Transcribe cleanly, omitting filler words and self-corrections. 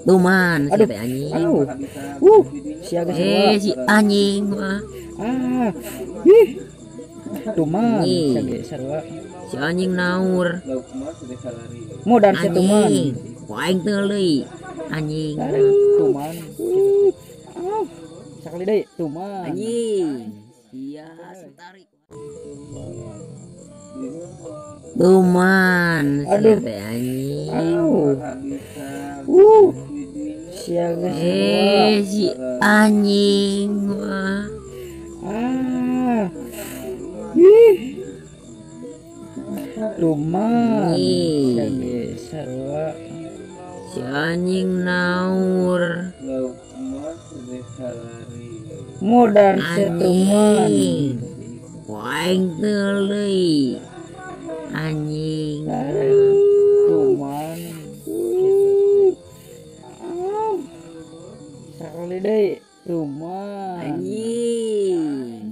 Tuman Aduh, si anjing. aduh. Siaga semua. Si anjing mah. Ah. Ih. Tuman, Nih. siaga sarua. Si anjing naur. Modal si tuman. Anjing. Waing teuleui. Anjing. Tuman. Ah. Sakali deui, tuman. Anjing. Iya, tarik. Tuman Aduh. si anjing. Aduh. Siaga semua. Si anjing mah. Ah. Ih. Tuman. Nih. Siaga sarua. Si anjing naur. Modal si tuman. Anjing. Waing teuleui. Anjing. Tuman. Sakali deui, tuman. Anjing.